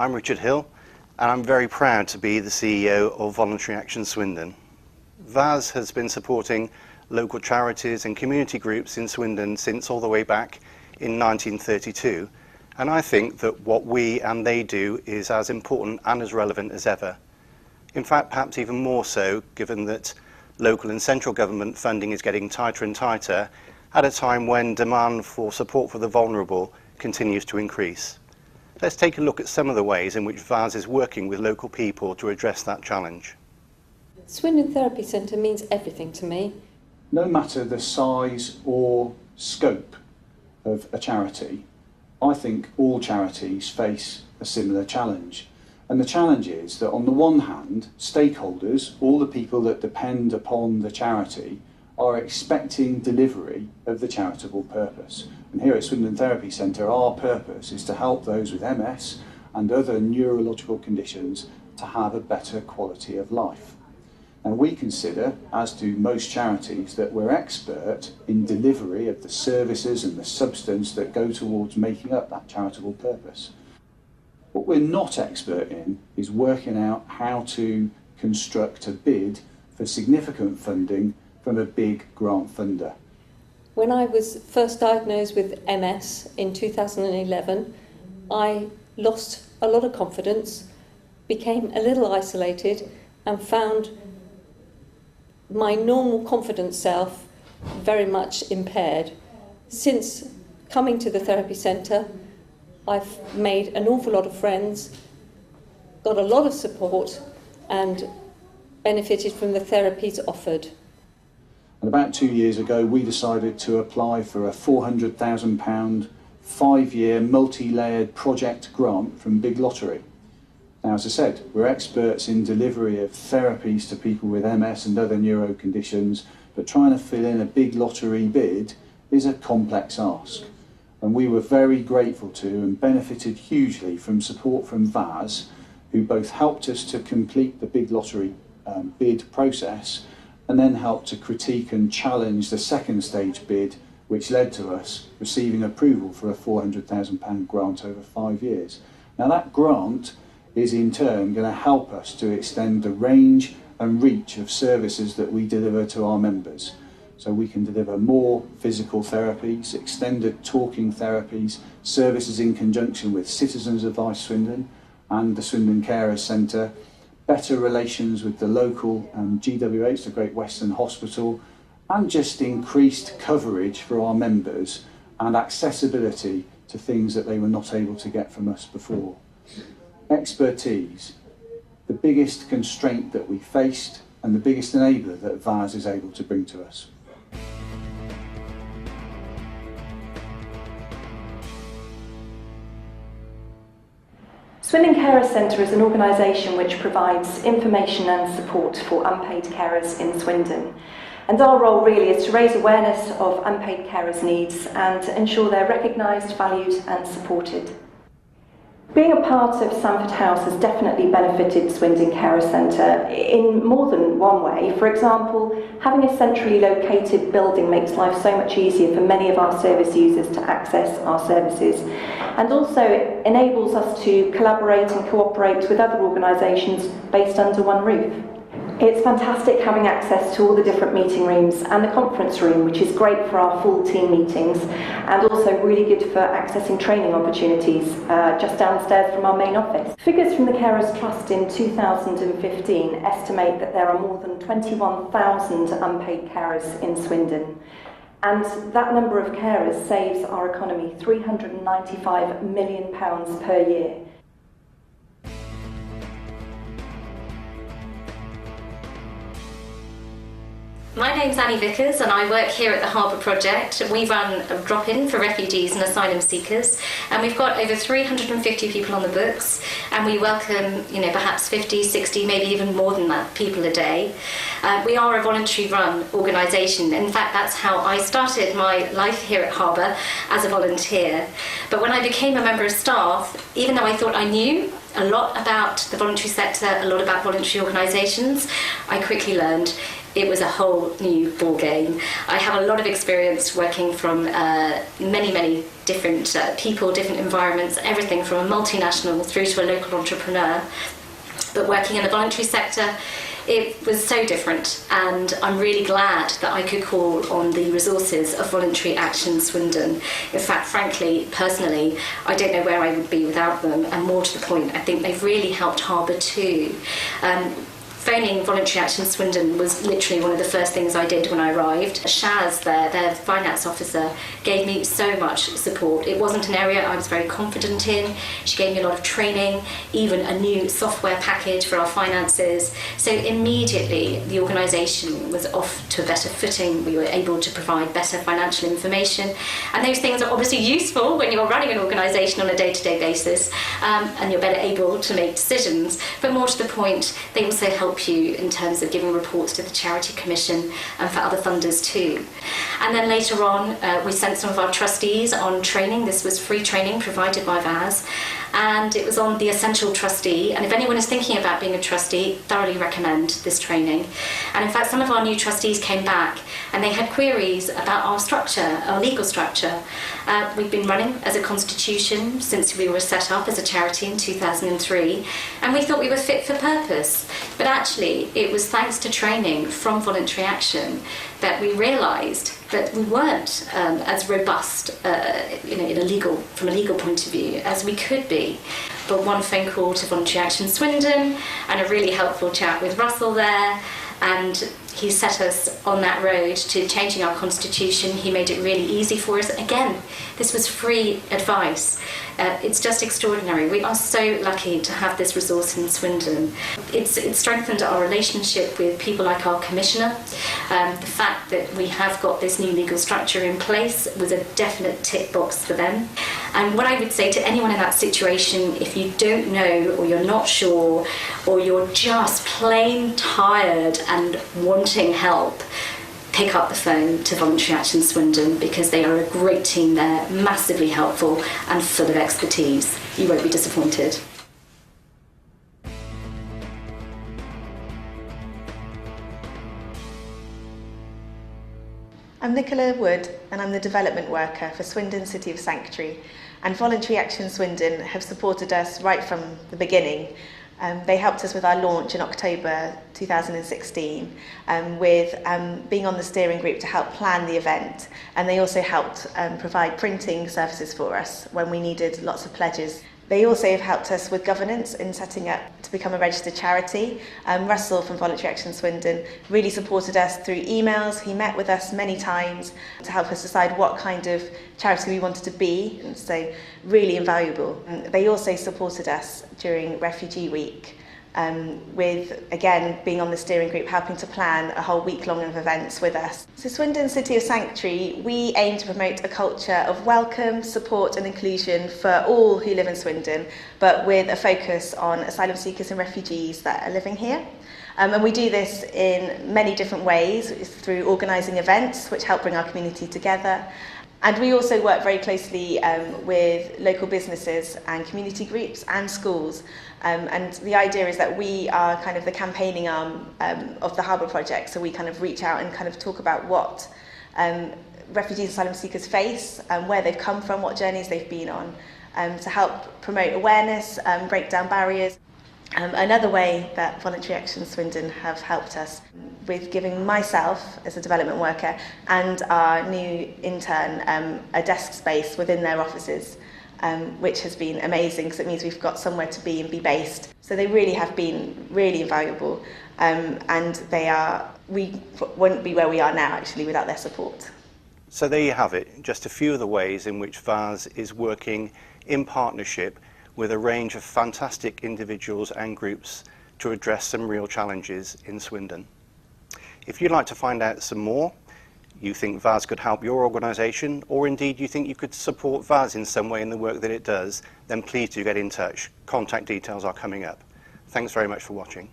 I'm Richard Hill, and I'm very proud to be the CEO of Voluntary Action Swindon. VAS has been supporting local charities and community groups in Swindon since all the way back in 1932, and I think that what we and they do is as important and as relevant as ever. In fact, perhaps even more so, given that local and central government funding is getting tighter and tighter at a time when demand for support for the vulnerable continues to increase. Let's take a look at some of the ways in which VAS is working with local people to address that challenge. Swindon Therapy Centre means everything to me. No matter the size or scope of a charity, I think all charities face a similar challenge. And the challenge is that on the one hand, stakeholders, all the people that depend upon the charity, are expecting delivery of the charitable purpose. And here at Swindon Therapy Centre, our purpose is to help those with MS and other neurological conditions to have a better quality of life. And we consider, as do most charities, that we're expert in delivery of the services and the substance that go towards making up that charitable purpose. What we're not expert in is working out how to construct a bid for significant funding from a big grant funder. When I was first diagnosed with MS in 2011, I lost a lot of confidence, became a little isolated, and found my normal confident self very much impaired. Since coming to the therapy centre, I've made an awful lot of friends, got a lot of support, and benefited from the therapies offered. And about 2 years ago, we decided to apply for a £400,000 5-year multi-layered project grant from Big Lottery. Now, as I said, we're experts in delivery of therapies to people with MS and other neuro conditions, but trying to fill in a Big Lottery bid is a complex ask. And we were very grateful to and benefited hugely from support from VAS, who both helped us to complete the Big Lottery bid process and then helped to critique and challenge the second stage bid, which led to us receiving approval for a £400,000 grant over 5 years. Now that grant is in turn going to help us to extend the range and reach of services that we deliver to our members. So we can deliver more physical therapies, extended talking therapies, services in conjunction with Citizens Advice Swindon and the Swindon Carers Centre, better relations with the local GWH, the Great Western Hospital, and just increased coverage for our members and accessibility to things that they were not able to get from us before. Expertise, the biggest constraint that we faced and the biggest enabler that VAS is able to bring to us. Swindon Carers Centre is an organisation which provides information and support for unpaid carers in Swindon. And our role really is to raise awareness of unpaid carers' needs and to ensure they're recognised, valued and supported. Being a part of Sanford House has definitely benefited Swindon Carers Centre in more than one way. For example, having a centrally located building makes life so much easier for many of our service users to access our services, and also it enables us to collaborate and cooperate with other organisations based under one roof. It's fantastic having access to all the different meeting rooms and the conference room, which is great for our full team meetings and also really good for accessing training opportunities just downstairs from our main office. Figures from the Carers Trust in 2015 estimate that there are more than 21,000 unpaid carers in Swindon. And that number of carers saves our economy £395 million per year. My name's Annie Vickers and I work here at the Harper Project. We run a drop-in for refugees and asylum seekers, and we've got over 350 people on the books, and we welcome, perhaps 50, 60, maybe even more than that people a day. We are a voluntary run organisation. In fact, that's how I started my life here at Harper, as a volunteer. But when I became a member of staff, even though I thought I knew a lot about the voluntary sector, a lot about voluntary organisations, I quickly learned it was a whole new ball game. I have a lot of experience working from many different people, different environments, everything from a multinational through to a local entrepreneur. But working in the voluntary sector, it was so different, and I'm really glad that I could call on the resources of Voluntary Action Swindon. In fact, frankly, personally, I don't know where I would be without them, and more to the point, I think they've really helped Harper too. Phoning Voluntary Action Swindon was literally one of the first things I did when I arrived. Shaz, their finance officer, gave me so much support. It wasn't an area I was very confident in. She gave me a lot of training, even a new software package for our finances. So immediately the organisation was off to a better footing. We were able to provide better financial information. And those things are obviously useful when you're running an organisation on a day-to-day basis, and you're better able to make decisions. But more to the point, they also help you in terms of giving reports to the Charity Commission and for other funders too. And then later on, we sent some of our trustees on training. This was free training provided by VAS, and it was on the Essential Trustee. And if anyone is thinking about being a trustee, thoroughly recommend this training. And in fact, some of our new trustees came back and they had queries about our structure, our legal structure. We've been running as a constitution since we were set up as a charity in 2003, and we thought we were fit for purpose. But actually, it was thanks to training from Voluntary Action that we realised that we weren't as robust, from a legal point of view, as we could be. But one phone call to Voluntary Action Swindon and a really helpful chat with Russell there, and he set us on that road to changing our constitution. He made it really easy for us. Again, this was free advice. It's just extraordinary. We are so lucky to have this resource in Swindon. It's strengthened our relationship with people like our commissioner. The fact that we have got this new legal structure in place was a definite tick box for them. And what I would say to anyone in that situation, if you don't know, or you're not sure, or you're just plain tired and wanting help, pick up the phone to Voluntary Action Swindon, because they are a great team there, massively helpful and full of expertise. You won't be disappointed. I'm Nicola Wood, and I'm the development worker for Swindon City of Sanctuary, and Voluntary Action Swindon have supported us right from the beginning. They helped us with our launch in October 2016 with being on the steering group to help plan the event, and they also helped provide printing services for us when we needed lots of pledges. They also have helped us with governance in setting up to become a registered charity. Russell from Voluntary Action Swindon really supported us through emails. He met with us many times to help us decide what kind of charity we wanted to be, and so really invaluable. They also supported us during Refugee Week with, again, being on the steering group, helping to plan a whole week long of events with us. So Swindon City of Sanctuary, we aim to promote a culture of welcome, support and inclusion for all who live in Swindon, but with a focus on asylum seekers and refugees that are living here. And we do this in many different ways, through organising events which help bring our community together. And we also work very closely with local businesses and community groups and schools. And the idea is that we are kind of the campaigning arm of the Harper Project. So we kind of reach out and kind of talk about what refugees and asylum seekers face, where they've come from, what journeys they've been on, to help promote awareness, break down barriers. Another way that Voluntary Action Swindon have helped us with giving myself as a development worker and our new intern a desk space within their offices, which has been amazing because it means we've got somewhere to be and be based. So they really have been really invaluable, and we wouldn't be where we are now actually without their support. So there you have it, just a few of the ways in which VAS is working in partnership with a range of fantastic individuals and groups to address some real challenges in Swindon. If you'd like to find out some more, you think VAS could help your organisation, or indeed you think you could support VAS in some way in the work that it does, then please do get in touch. Contact details are coming up. Thanks very much for watching.